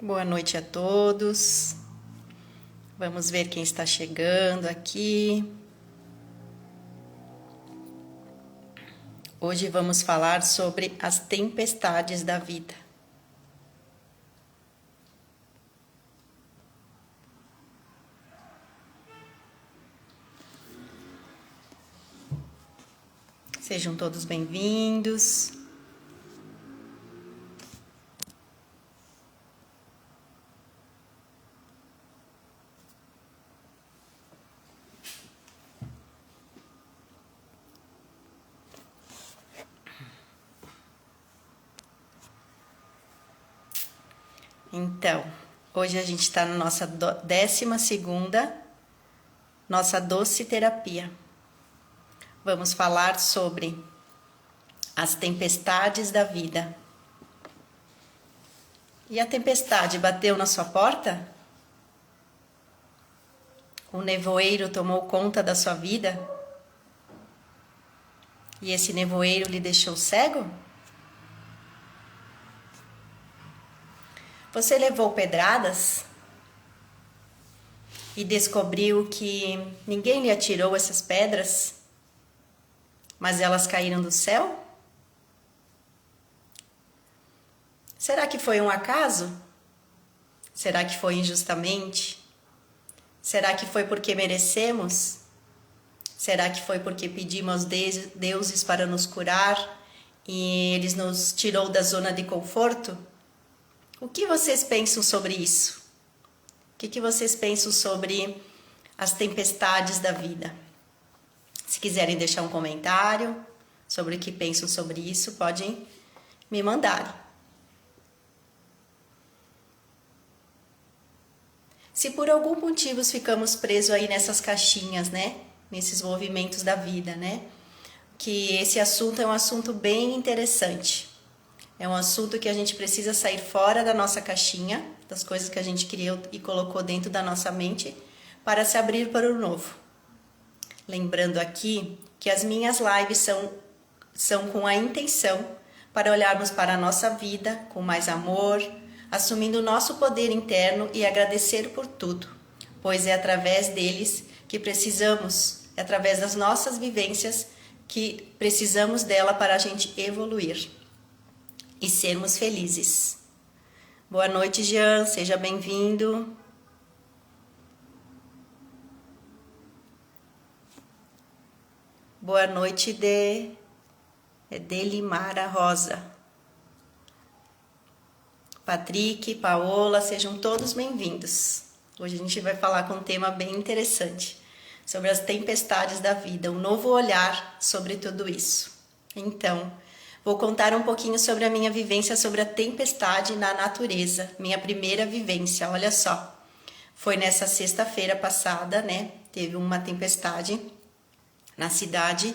Boa noite a todos. Vamos ver quem está chegando aqui. Hoje vamos falar sobre as tempestades da vida. Sejam todos bem-vindos. Então, hoje a gente está na nossa 12ª, nossa doce terapia. Vamos falar sobre as tempestades da vida. E a tempestade bateu na sua porta? O nevoeiro tomou conta da sua vida? E esse nevoeiro lhe deixou cego? Você levou pedradas e descobriu que ninguém lhe atirou essas pedras, mas elas caíram do céu? Será que foi um acaso? Será que foi injustamente? Será que foi porque merecemos? Será que foi porque pedimos aos deuses para nos curar e eles nos tirou da zona de conforto? O que vocês pensam sobre isso? O que vocês pensam sobre as tempestades da vida? Se quiserem deixar um comentário sobre o que pensam sobre isso, podem me mandar. Se por algum motivo ficamos presos aí nessas caixinhas, né? Nesses movimentos da vida, né? Que esse assunto é um assunto bem interessante. É um assunto que a gente precisa sair fora da nossa caixinha, das coisas que a gente criou e colocou dentro da nossa mente, para se abrir para o novo. Lembrando aqui que as minhas lives são com a intenção para olharmos para a nossa vida com mais amor, assumindo o nosso poder interno e agradecer por tudo, pois é através deles que precisamos, é através das nossas vivências que precisamos dela para a gente evoluir e sermos felizes. Boa noite, Jean, seja bem-vindo. Boa noite, Delimara Rosa. Patrick, Paola, sejam todos bem-vindos. Hoje a gente vai falar com um tema bem interessante, sobre as tempestades da vida, um novo olhar sobre tudo isso. Então, vou contar um pouquinho sobre a minha vivência sobre a tempestade na natureza, minha primeira vivência, olha só. Foi nessa sexta-feira passada, né? Teve uma tempestade na cidade.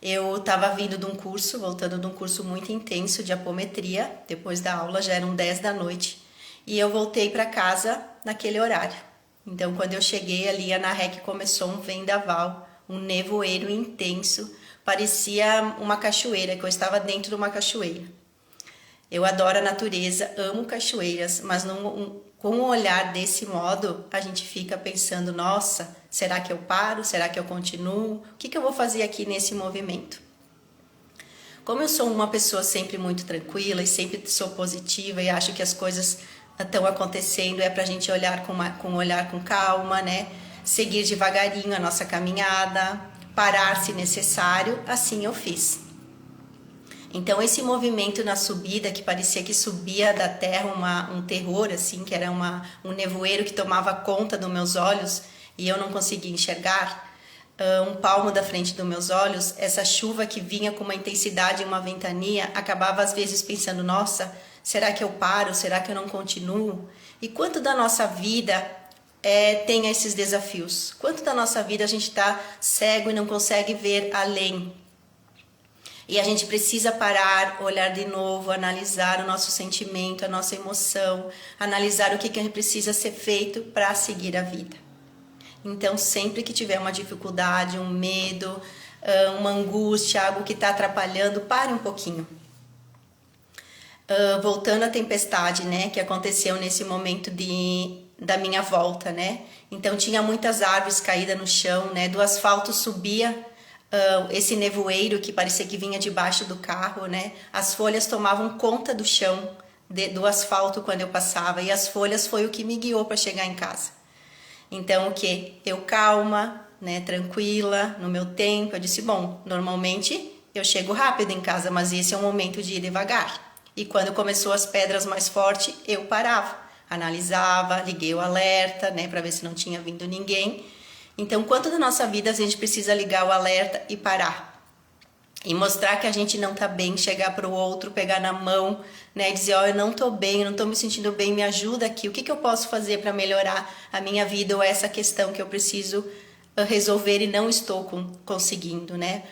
Eu estava vindo de um curso, voltando de um curso muito intenso de apometria. Depois da aula já eram 10 da noite e eu voltei para casa naquele horário. Então, quando eu cheguei ali, a Ana começou um vendaval, um nevoeiro intenso. Parecia uma cachoeira, que eu estava dentro de uma cachoeira. Eu adoro a natureza, amo cachoeiras, mas com um olhar desse modo, a gente fica pensando, nossa, será que eu paro? Será que eu continuo? O que eu vou fazer aqui nesse movimento? Como eu sou uma pessoa sempre muito tranquila e sempre sou positiva e acho que as coisas estão acontecendo, é pra gente olhar com um olhar com calma, né? Seguir devagarinho a nossa caminhada, parar se necessário, assim eu fiz. Então esse movimento na subida, que parecia que subia da terra um terror, assim, que era um nevoeiro que tomava conta dos meus olhos e eu não conseguia enxergar, um palmo da frente dos meus olhos, essa chuva que vinha com uma intensidade e uma ventania, acabava às vezes pensando, nossa, será que eu paro? Será que eu não continuo? E quanto da nossa vida tem esses desafios? Quanto da nossa vida a gente está cego e não consegue ver além? E a gente precisa parar, olhar de novo, analisar o nosso sentimento, a nossa emoção, analisar o que precisa ser feito para seguir a vida. Então, sempre que tiver uma dificuldade, um medo, uma angústia, algo que está atrapalhando, pare um pouquinho. voltando à tempestade, né, que aconteceu nesse momento da minha volta, né? Então tinha muitas árvores caídas no chão, né? Do asfalto subia esse nevoeiro que parecia que vinha debaixo do carro, né? As folhas tomavam conta do chão, do asfalto quando eu passava, e as folhas foi o que me guiou para chegar em casa. Então o que? Eu calma, né? Tranquila, no meu tempo, eu disse, bom, normalmente eu chego rápido em casa, mas esse é o momento de ir devagar. E quando começou as pedras mais fortes, eu parava, analisava, liguei o alerta, né, para ver se não tinha vindo ninguém. Então, quanto da nossa vida a gente precisa ligar o alerta e parar? E mostrar que a gente não tá bem, chegar para o outro, pegar na mão, né, dizer, ó, eu não tô bem, eu não tô me sentindo bem, me ajuda aqui, o que que eu posso fazer para melhorar a minha vida ou essa questão que eu preciso resolver e não estou conseguindo, né?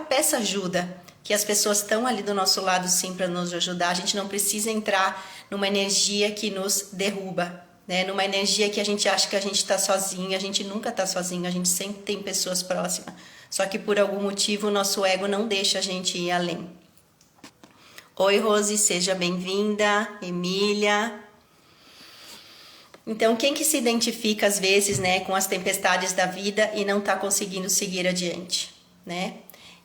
Peça ajuda, que as pessoas estão ali do nosso lado sim para nos ajudar. A gente não precisa entrar numa energia que nos derruba, né? Numa energia que a gente acha que a gente está sozinho. A gente nunca está sozinho, a gente sempre tem pessoas próximas. Só que por algum motivo o nosso ego não deixa a gente ir além. Oi, Rose, seja bem-vinda. Emília. Então, quem que se identifica às vezes, né, com as tempestades da vida e não está conseguindo seguir adiante, né?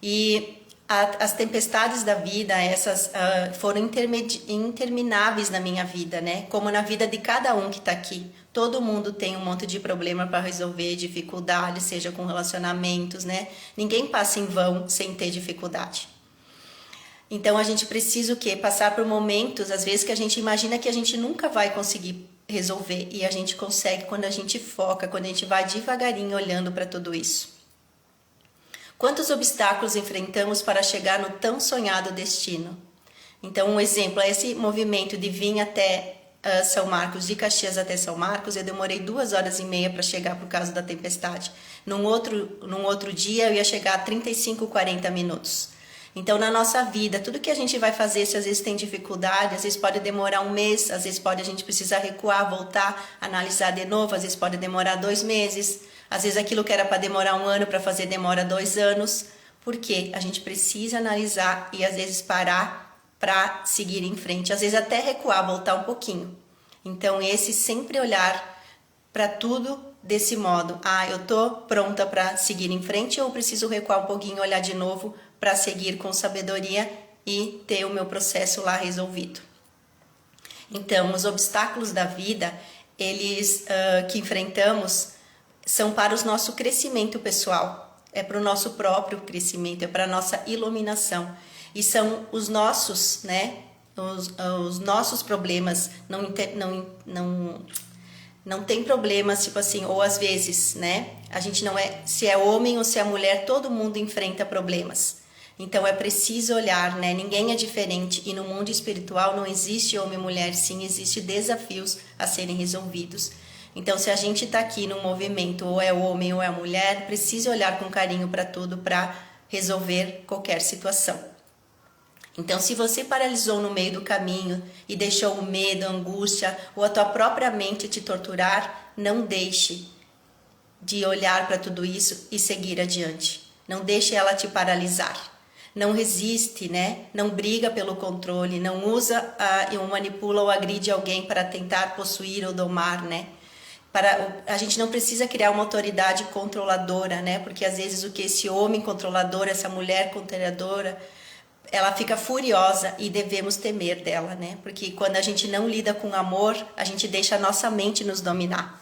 E as tempestades da vida, essas foram intermináveis na minha vida, né? Como na vida de cada um que está aqui. Todo mundo tem um monte de problema para resolver, dificuldades, seja com relacionamentos, né? Ninguém passa em vão sem ter dificuldade. Então a gente precisa o quê? Passar por momentos, às vezes, que a gente imagina que a gente nunca vai conseguir resolver. E a gente consegue quando a gente foca, quando a gente vai devagarinho olhando para tudo isso. Quantos obstáculos enfrentamos para chegar no tão sonhado destino? Então, um exemplo é esse movimento de vir até São Marcos, de Caxias até São Marcos. Eu demorei 2h30 para chegar por causa da tempestade. Num outro dia, eu ia chegar a 35, 40 minutos. Então, na nossa vida, tudo que a gente vai fazer, se às vezes tem dificuldade, às vezes pode demorar um mês, às vezes a gente precisar recuar, voltar, analisar de novo, às vezes pode demorar 2 meses, às vezes aquilo que era para demorar 1 ano para fazer demora 2 anos. Por quê? A gente precisa analisar e às vezes parar para seguir em frente, às vezes até recuar, voltar um pouquinho. Então, esse sempre olhar para tudo desse modo. Ah, eu tô pronta para seguir em frente ou preciso recuar um pouquinho, olhar de novo para seguir com sabedoria e ter o meu processo lá resolvido. Então, os obstáculos da vida, eles que enfrentamos, são para o nosso crescimento pessoal, é para o nosso próprio crescimento, é para a nossa iluminação. E são os nossos, né? Os nossos problemas, não tem problemas, tipo assim, ou às vezes, né? A gente não é, se é homem ou se é mulher, todo mundo enfrenta problemas. Então é preciso olhar, né? Ninguém é diferente e no mundo espiritual não existe homem e mulher, sim, existe desafios a serem resolvidos. Então se a gente está aqui no movimento, ou é homem ou é mulher, precisa olhar com carinho para tudo para resolver qualquer situação. Então se você paralisou no meio do caminho e deixou o medo, a angústia ou a tua própria mente te torturar, não deixe de olhar para tudo isso e seguir adiante. Não deixe ela te paralisar. Não resiste, né? Não briga pelo controle, não usa ou manipula ou agride alguém para tentar possuir ou domar, né? A gente não precisa criar uma autoridade controladora, né? Porque às vezes esse homem controlador, essa mulher controladora, ela fica furiosa e devemos temer dela, né? Porque quando a gente não lida com amor, a gente deixa a nossa mente nos dominar.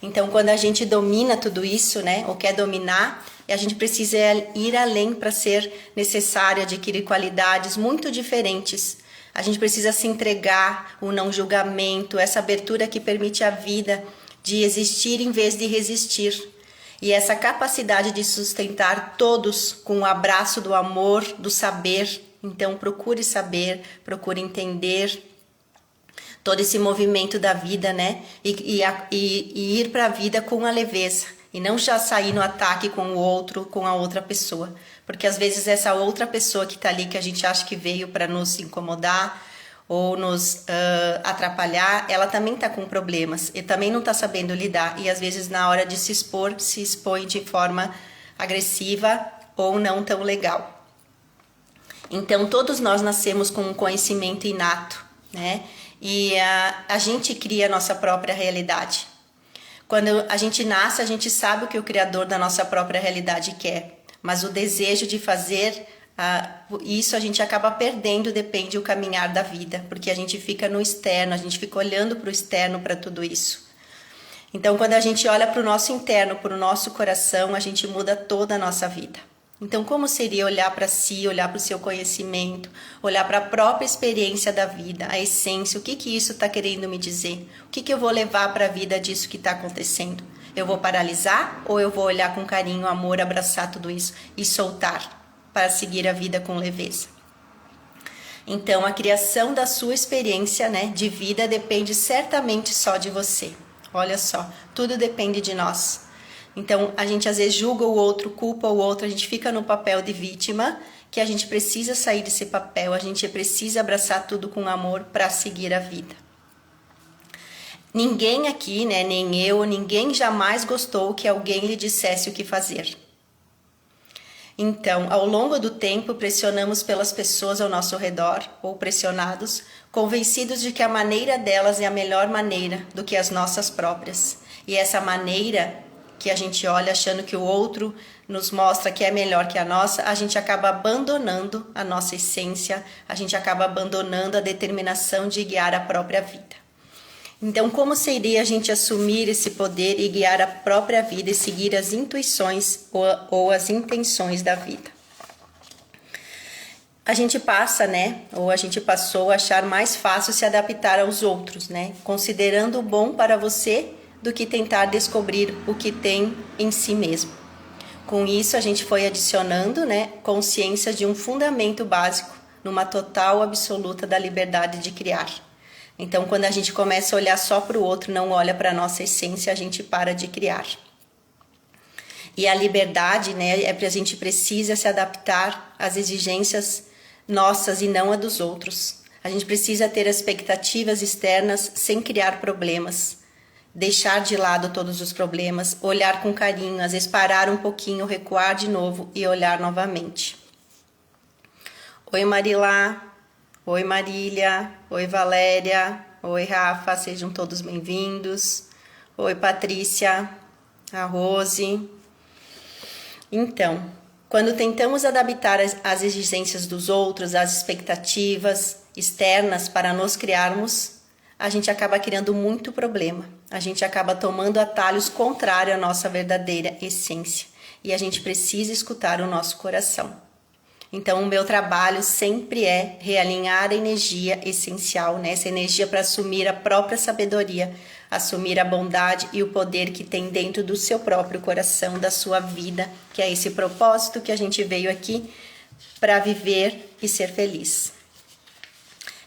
Então, quando a gente domina tudo isso, né? Ou quer dominar, a gente precisa ir além para ser necessário adquirir qualidades muito diferentes. A gente precisa se entregar, o não julgamento, essa abertura que permite a vida de existir em vez de resistir. E essa capacidade de sustentar todos com o abraço do amor, do saber. Então, procure saber, procure entender todo esse movimento da vida, né? E ir para a vida com a leveza. E não já sair no ataque com o outro, com a outra pessoa. Porque às vezes essa outra pessoa que está ali, que a gente acha que veio para nos incomodar ou nos atrapalhar, ela também está com problemas. E também não está sabendo lidar. E às vezes na hora de se expor, se expõe de forma agressiva ou não tão legal. Então todos nós nascemos com um conhecimento inato, né? E a gente cria a nossa própria realidade. Quando a gente nasce, a gente sabe o que o Criador da nossa própria realidade quer, mas o desejo de fazer isso a gente acaba perdendo, depende do caminhar da vida, porque a gente fica no externo, a gente fica olhando para o externo para tudo isso. Então, quando a gente olha para o nosso interno, para o nosso coração, a gente muda toda a nossa vida. Então, como seria olhar para si, olhar para o seu conhecimento, olhar para a própria experiência da vida, a essência, o que isso está querendo me dizer? O que eu vou levar para a vida disso que está acontecendo? Eu vou paralisar ou eu vou olhar com carinho, amor, abraçar tudo isso e soltar para seguir a vida com leveza? Então, a criação da sua experiência, né, de vida depende certamente só de você. Olha só, tudo depende de nós. Então, a gente às vezes julga o outro, culpa o outro, a gente fica no papel de vítima, que a gente precisa sair desse papel, a gente precisa abraçar tudo com amor para seguir a vida. Ninguém aqui, né, nem eu, ninguém jamais gostou que alguém lhe dissesse o que fazer. Então, ao longo do tempo, pressionamos pelas pessoas ao nosso redor, ou pressionados, convencidos de que a maneira delas é a melhor maneira do que as nossas próprias. E essa maneira que a gente olha achando que o outro nos mostra que é melhor que a nossa, a gente acaba abandonando a nossa essência, a gente acaba abandonando a determinação de guiar a própria vida. Então, como seria a gente assumir esse poder e guiar a própria vida e seguir as intuições ou as intenções da vida? A gente passa, né, ou a gente passou a achar mais fácil se adaptar aos outros, né, considerando o bom para você do que tentar descobrir o que tem em si mesmo. Com isso, a gente foi adicionando, né, consciência de um fundamento básico numa total absoluta da liberdade de criar. Então, quando a gente começa a olhar só para o outro, não olha para a nossa essência, a gente para de criar. E a liberdade, né, é para a gente precisa se adaptar às exigências nossas e não a dos outros. A gente precisa ter expectativas externas sem criar problemas. Deixar de lado todos os problemas, olhar com carinho, às vezes parar um pouquinho, recuar de novo e olhar novamente. Oi, Marilá. Oi, Marília. Oi, Valéria. Oi, Rafa. Sejam todos bem-vindos. Oi, Patrícia. A Rose. Então, quando tentamos adaptar as exigências dos outros, as expectativas externas para nos criarmos, a gente acaba criando muito problema. A gente acaba tomando atalhos contrários à nossa verdadeira essência. E a gente precisa escutar o nosso coração. Então, o meu trabalho sempre é realinhar a energia essencial, né? Essa energia para assumir a própria sabedoria, assumir a bondade e o poder que tem dentro do seu próprio coração, da sua vida, que é esse propósito que a gente veio aqui para viver e ser feliz.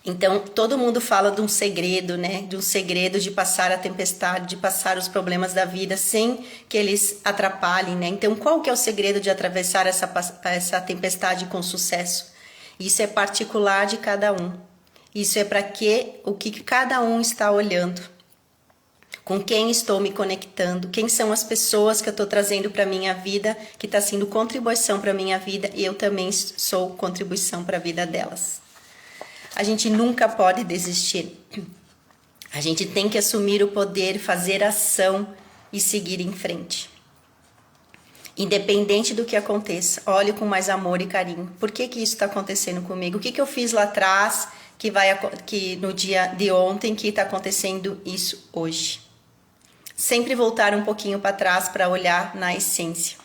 Então, todo mundo fala de um segredo, né? De um segredo de passar a tempestade, de passar os problemas da vida sem que eles atrapalhem, né? Então, qual que é o segredo de atravessar essa tempestade com sucesso? Isso é particular de cada um. Isso é para o que cada um está olhando. Com quem estou me conectando? Quem são as pessoas que eu estou trazendo para a minha vida, que está sendo contribuição para a minha vida e eu também sou contribuição para a vida delas. A gente nunca pode desistir. A gente tem que assumir o poder, fazer ação e seguir em frente. Independente do que aconteça, olhe com mais amor e carinho. Por que isso está acontecendo comigo? O que eu fiz lá atrás que no dia de ontem que está acontecendo isso hoje? Sempre voltar um pouquinho para trás para olhar na essência.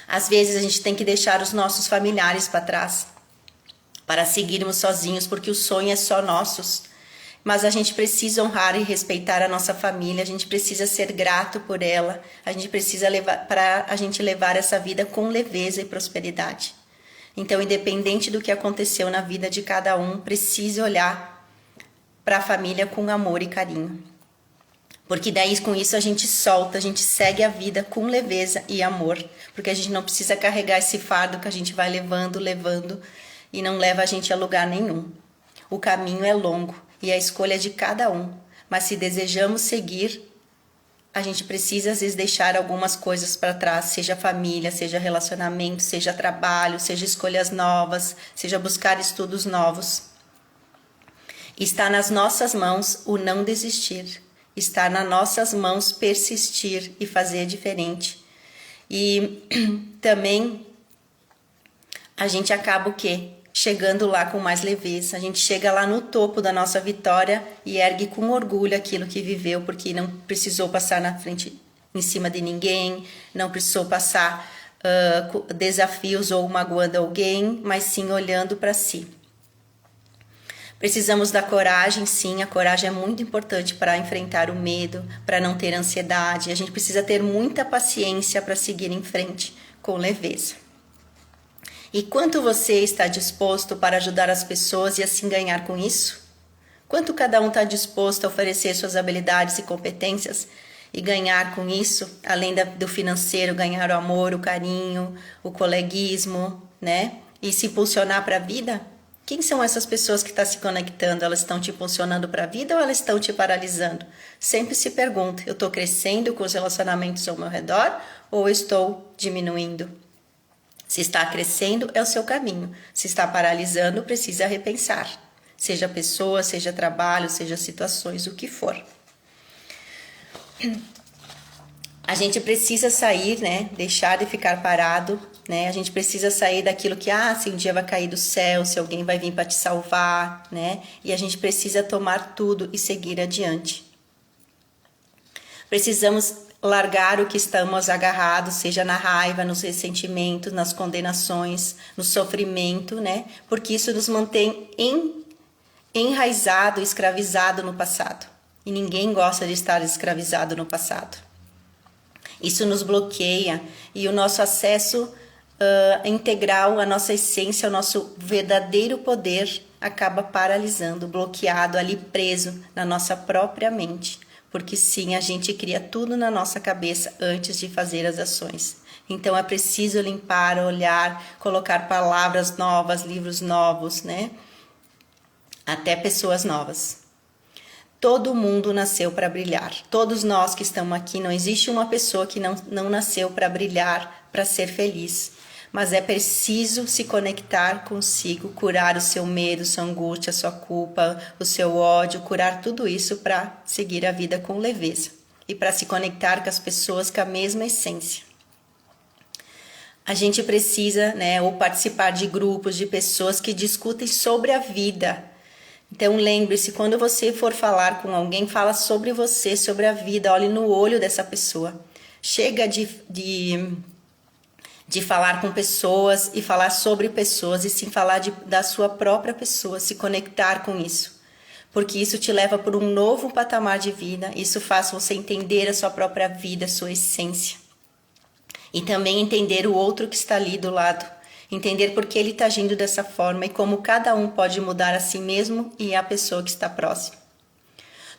Às vezes a gente tem que deixar os nossos familiares para trás para seguirmos sozinhos, porque o sonho é só nossos. Mas a gente precisa honrar e respeitar a nossa família, a gente precisa ser grato por ela, a gente precisa levar essa vida com leveza e prosperidade. Então, independente do que aconteceu na vida de cada um, precise olhar para a família com amor e carinho. Porque daí com isso a gente solta, a gente segue a vida com leveza e amor, porque a gente não precisa carregar esse fardo que a gente vai levando, e não leva a gente a lugar nenhum. O caminho é longo e a escolha é de cada um, mas se desejamos seguir, a gente precisa às vezes deixar algumas coisas para trás, seja família, seja relacionamento, seja trabalho, seja escolhas novas, seja buscar estudos novos. Está nas nossas mãos o não desistir. Está nas nossas mãos persistir e fazer diferente. E também a gente acaba o quê? Chegando lá com mais leveza. A gente chega lá no topo da nossa vitória e ergue com orgulho aquilo que viveu, porque não precisou passar na frente, em cima de ninguém, não precisou passar desafios ou magoando alguém, mas sim olhando para si. Precisamos da coragem, sim, a coragem é muito importante para enfrentar o medo, para não ter ansiedade. A gente precisa ter muita paciência para seguir em frente com leveza. E quanto você está disposto para ajudar as pessoas e assim ganhar com isso? Quanto cada um está disposto a oferecer suas habilidades e competências e ganhar com isso, além do financeiro, ganhar o amor, o carinho, o coleguismo, né? E se impulsionar para a vida? Quem são essas pessoas que estão se conectando? Elas estão te impulsionando para a vida ou elas estão te paralisando? Sempre se pergunta, eu estou crescendo com os relacionamentos ao meu redor ou estou diminuindo? Se está crescendo, é o seu caminho. Se está paralisando, precisa repensar. Seja pessoa, seja trabalho, seja situações, o que for. A gente precisa sair, né? Deixar de ficar parado, né? A gente precisa sair daquilo que, se um dia vai cair do céu, se alguém vai vir para te salvar, né? E a gente precisa tomar tudo e seguir adiante. Precisamos largar o que estamos agarrados, seja na raiva, nos ressentimentos, nas condenações, no sofrimento, né? Porque isso nos mantém enraizado, escravizado no passado. E ninguém gosta de estar escravizado no passado. Isso nos bloqueia e o nosso acesso integral, a nossa essência, o nosso verdadeiro poder acaba paralisando, bloqueado, ali preso na nossa própria mente. Porque sim, a gente cria tudo na nossa cabeça antes de fazer as ações. Então é preciso limpar, olhar, colocar palavras novas, livros novos, né? Até pessoas novas. Todo mundo nasceu para brilhar. Todos nós que estamos aqui, não existe uma pessoa que não nasceu para brilhar, para ser feliz. Mas é preciso se conectar consigo, curar o seu medo, sua angústia, sua culpa, o seu ódio, curar tudo isso para seguir a vida com leveza e para se conectar com as pessoas com a mesma essência. A gente precisa, né, ou participar de grupos de pessoas que discutem sobre a vida. Então lembre-se, quando você for falar com alguém, fala sobre você, sobre a vida, olhe no olho dessa pessoa. Chega de falar com pessoas e falar sobre pessoas e sim falar da sua própria pessoa, se conectar com isso. Porque isso te leva para um novo patamar de vida, isso faz você entender a sua própria vida, a sua essência. E também entender o outro que está ali do lado. Entender por que ele está agindo dessa forma e como cada um pode mudar a si mesmo e a pessoa que está próxima.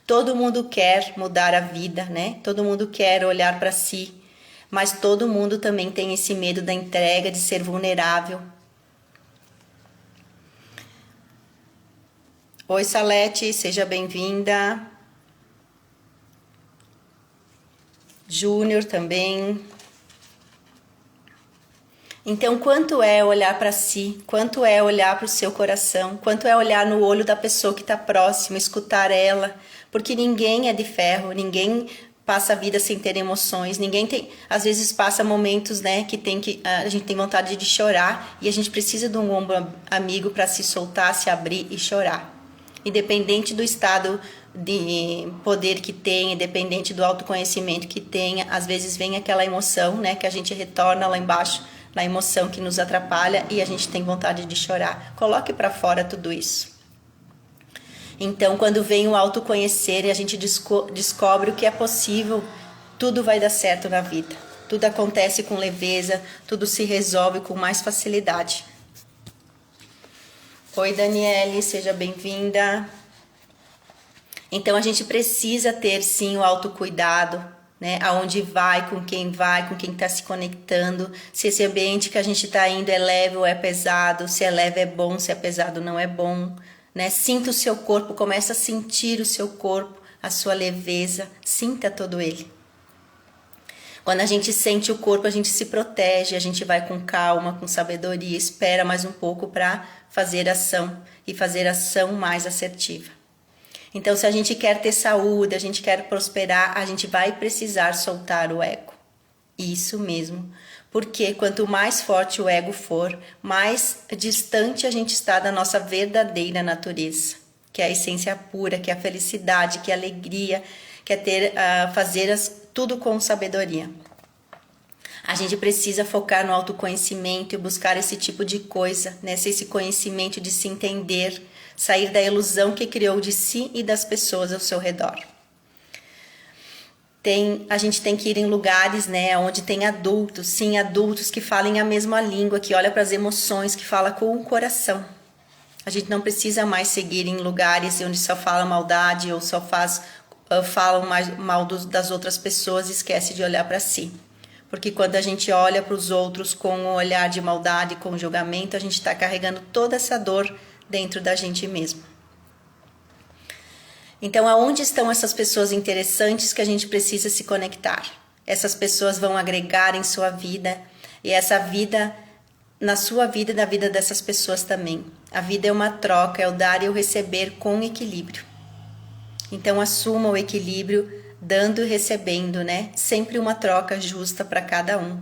Todo mundo quer mudar a vida, né? Todo mundo quer olhar para si, mas todo mundo também tem esse medo da entrega, de ser vulnerável. Oi, Salete, seja bem-vinda. Júnior também. Então, quanto é olhar para si, quanto é olhar para o seu coração, quanto é olhar no olho da pessoa que está próxima, escutar ela, porque ninguém é de ferro, ninguém passa a vida sem ter emoções, ninguém tem, às vezes passa momentos, né, a gente tem vontade de chorar e a gente precisa de um ombro amigo para se soltar, se abrir e chorar. Independente do estado de poder que tenha, independente do autoconhecimento que tenha, às vezes vem aquela emoção, né, que a gente retorna lá embaixo, na emoção que nos atrapalha e a gente tem vontade de chorar. Coloque para fora tudo isso. Então, quando vem o autoconhecer e a gente descobre o que é possível, tudo vai dar certo na vida. Tudo acontece com leveza, tudo se resolve com mais facilidade. Oi, Daniele, seja bem-vinda. Então, a gente precisa ter, sim, o autocuidado, né? Aonde vai, com quem está se conectando, se esse ambiente que a gente está indo é leve ou é pesado, se é leve é bom, se é pesado não é bom, né? Sinta o seu corpo, começa a sentir o seu corpo, a sua leveza, sinta todo ele. Quando a gente sente o corpo, a gente se protege, a gente vai com calma, com sabedoria, espera mais um pouco para fazer ação e fazer ação mais assertiva. Então, se a gente quer ter saúde, a gente quer prosperar, a gente vai precisar soltar o ego. Isso mesmo. Porque quanto mais forte o ego for, mais distante a gente está da nossa verdadeira natureza, que é a essência pura, que é a felicidade, que é a alegria, que é fazer tudo com sabedoria. A gente precisa focar no autoconhecimento e buscar esse tipo de coisa, né? Esse conhecimento de se entender, sair da ilusão que criou de si e das pessoas ao seu redor. A gente tem que ir em lugares, né, onde tem adultos, sim, adultos que falem a mesma língua, que olham para as emoções, que falam com o coração. A gente não precisa mais seguir em lugares onde só fala maldade ou só falam mal das outras pessoas e esquece de olhar para si. Porque quando a gente olha para os outros com um olhar de maldade, com julgamento, a gente está carregando toda essa dor dentro da gente mesmo. Então, aonde estão essas pessoas interessantes que a gente precisa se conectar? Essas pessoas vão agregar em sua vida e essa vida, na sua vida e na vida dessas pessoas também. A vida é uma troca, é o dar e o receber com equilíbrio. Então, assuma o equilíbrio, dando e recebendo, né? Sempre uma troca justa para cada um.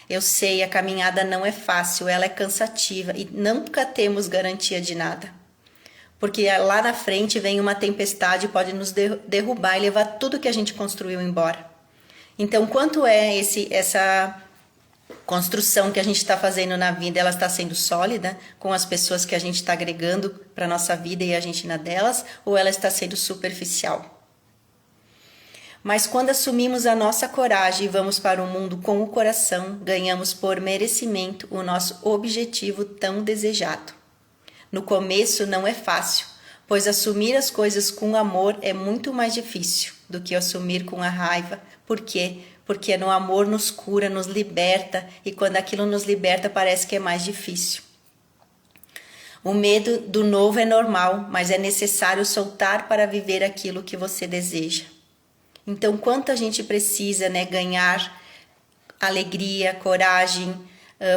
Eu sei, a caminhada não é fácil, ela é cansativa e nunca temos garantia de nada. Porque lá na frente vem uma tempestade, pode nos derrubar e levar tudo que a gente construiu embora. Então, quanto é essa construção que a gente está fazendo na vida, ela está sendo sólida com as pessoas que a gente está agregando para a nossa vida e a gente na delas, ou ela está sendo superficial? Mas quando assumimos a nossa coragem e vamos para o mundo com o coração, ganhamos por merecimento o nosso objetivo tão desejado. No começo não é fácil, pois assumir as coisas com amor é muito mais difícil do que assumir com a raiva. Por quê? Porque no amor nos cura, nos liberta, e quando aquilo nos liberta parece que é mais difícil. O medo do novo é normal, mas é necessário soltar para viver aquilo que você deseja. Então, quanto a gente precisa, né, ganhar alegria, coragem,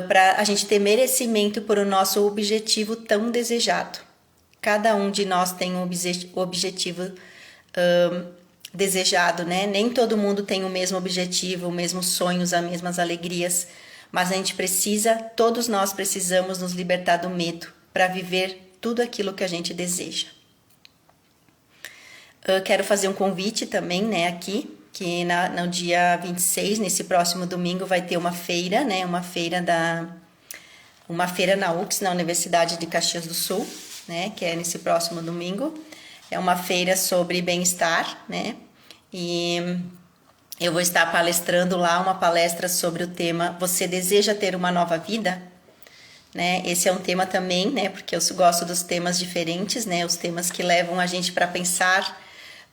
para a gente ter merecimento por o nosso objetivo tão desejado. Cada um de nós tem um objetivo desejado, né? Nem todo mundo tem o mesmo objetivo, os mesmos sonhos, as mesmas alegrias, mas a gente precisa, todos nós precisamos nos libertar do medo para viver tudo aquilo que a gente deseja. Eu quero fazer um convite também, né, aqui, que no dia 26, nesse próximo domingo, vai ter uma feira, né? Uma feira na UX, na Universidade de Caxias do Sul, né? Que é nesse próximo domingo. É uma feira sobre bem-estar, né? E eu vou estar palestrando lá uma palestra sobre o tema Você deseja ter uma nova vida? Né? Esse é um tema também, né? Porque eu gosto dos temas diferentes, né? Os temas que levam a gente para pensar,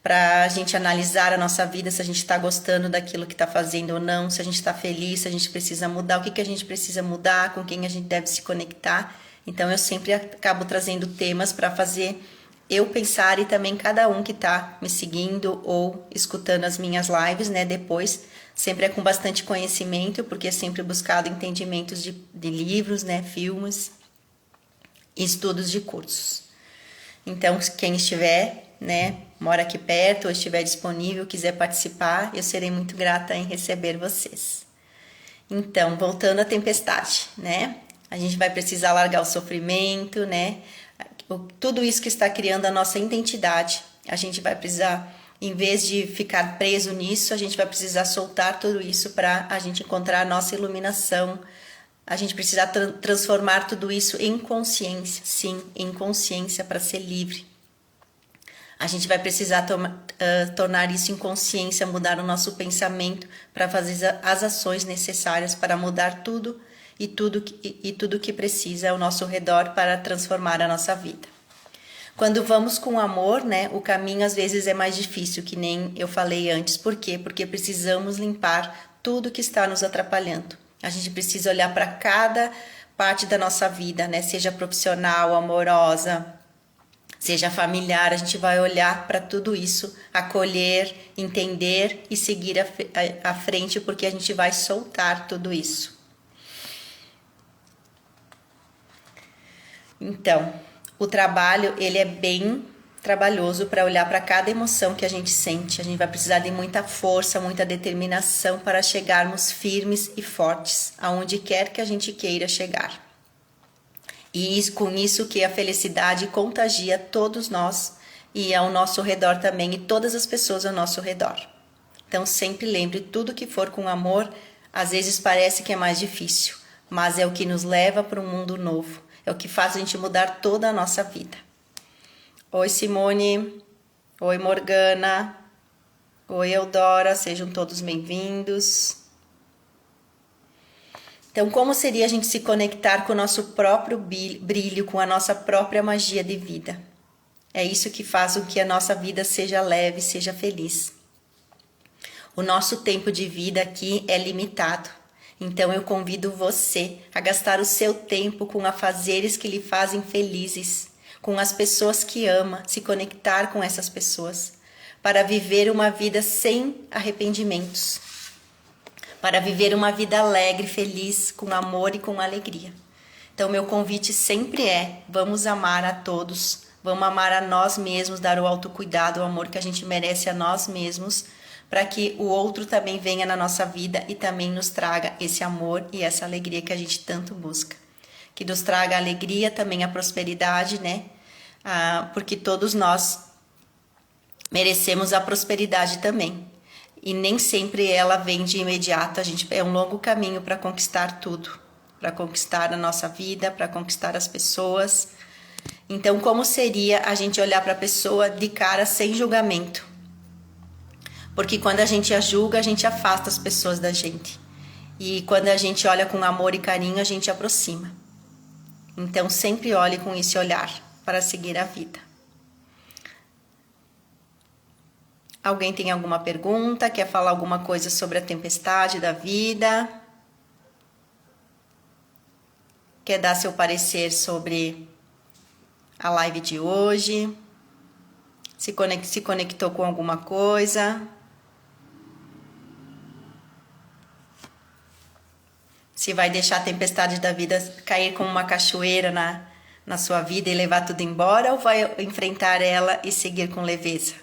para a gente analisar a nossa vida, se a gente está gostando daquilo que está fazendo ou não, se a gente está feliz, se a gente precisa mudar, o que a gente precisa mudar, com quem a gente deve se conectar. Então, eu sempre acabo trazendo temas para fazer eu pensar e também cada um que está me seguindo ou escutando as minhas lives, né, depois, sempre é com bastante conhecimento, porque é sempre buscado entendimentos de livros, né, filmes e estudos de cursos. Então, quem estiver, né, mora aqui perto ou estiver disponível, quiser participar, eu serei muito grata em receber vocês. Então, voltando à tempestade, né? A gente vai precisar largar o sofrimento, né? Tudo isso que está criando a nossa identidade. A gente vai precisar, em vez de ficar preso nisso, a gente vai precisar soltar tudo isso para a gente encontrar a nossa iluminação. A gente precisa transformar tudo isso em consciência, sim, em consciência para ser livre. A gente vai precisar tornar isso em consciência, mudar o nosso pensamento para fazer as ações necessárias para mudar tudo que precisa ao nosso redor para transformar a nossa vida. Quando vamos com amor, né, o caminho às vezes é mais difícil, que nem eu falei antes. Por quê? Porque precisamos limpar tudo que está nos atrapalhando. A gente precisa olhar para cada parte da nossa vida, né, seja profissional, amorosa, seja familiar, a gente vai olhar para tudo isso, acolher, entender e seguir à frente, porque a gente vai soltar tudo isso. Então, o trabalho, ele é bem trabalhoso para olhar para cada emoção que a gente sente. A gente vai precisar de muita força, muita determinação para chegarmos firmes e fortes aonde quer que a gente queira chegar. E com isso que a felicidade contagia todos nós e ao nosso redor também, e todas as pessoas ao nosso redor. Então sempre lembre, tudo que for com amor, às vezes parece que é mais difícil, mas é o que nos leva para um mundo novo, é o que faz a gente mudar toda a nossa vida. Oi Simone, oi Morgana, oi Eudora, sejam todos bem-vindos. Então, como seria a gente se conectar com o nosso próprio brilho, com a nossa própria magia de vida? É isso que faz com que a nossa vida seja leve, seja feliz. O nosso tempo de vida aqui é limitado. Então, eu convido você a gastar o seu tempo com afazeres que lhe fazem felizes, com as pessoas que ama, se conectar com essas pessoas, para viver uma vida sem arrependimentos, para viver uma vida alegre, feliz, com amor e com alegria. Então, meu convite sempre é, vamos amar a todos, vamos amar a nós mesmos, dar o autocuidado, o amor que a gente merece a nós mesmos, para que o outro também venha na nossa vida e também nos traga esse amor e essa alegria que a gente tanto busca. Que nos traga a alegria, também a prosperidade, né? Porque todos nós merecemos a prosperidade também. E nem sempre ela vem de imediato, é um longo caminho para conquistar tudo, para conquistar a nossa vida, para conquistar as pessoas. Então, como seria a gente olhar para a pessoa de cara sem julgamento? Porque quando a gente a julga, a gente afasta as pessoas da gente. E quando a gente olha com amor e carinho, a gente aproxima. Então, sempre olhe com esse olhar para seguir a vida. Alguém tem alguma pergunta? Quer falar alguma coisa sobre a tempestade da vida? Quer dar seu parecer sobre a live de hoje? Se conectou com alguma coisa? Se vai deixar a tempestade da vida cair como uma cachoeira na sua vida e levar tudo embora, ou vai enfrentar ela e seguir com leveza?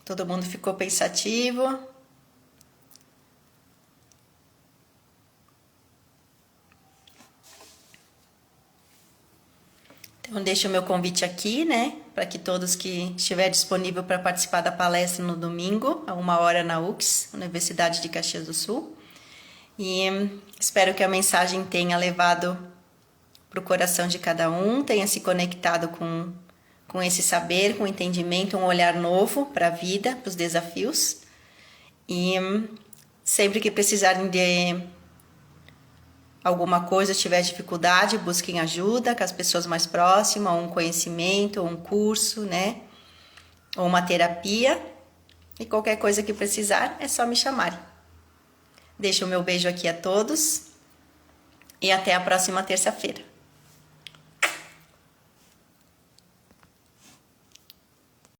Todo mundo ficou pensativo. Então, deixo o meu convite aqui, né? Para que todos que estiver disponível para participar da palestra no domingo, a 1h na UX, Universidade de Caxias do Sul. E espero que a mensagem tenha levado para o coração de cada um, tenha se conectado com esse saber, com entendimento, um olhar novo para a vida, para os desafios. E sempre que precisarem de alguma coisa, tiver dificuldade, busquem ajuda com as pessoas mais próximas, um conhecimento, ou um curso, né? Ou uma terapia. E qualquer coisa que precisar, é só me chamar. Deixo o meu beijo aqui a todos e até a próxima terça-feira.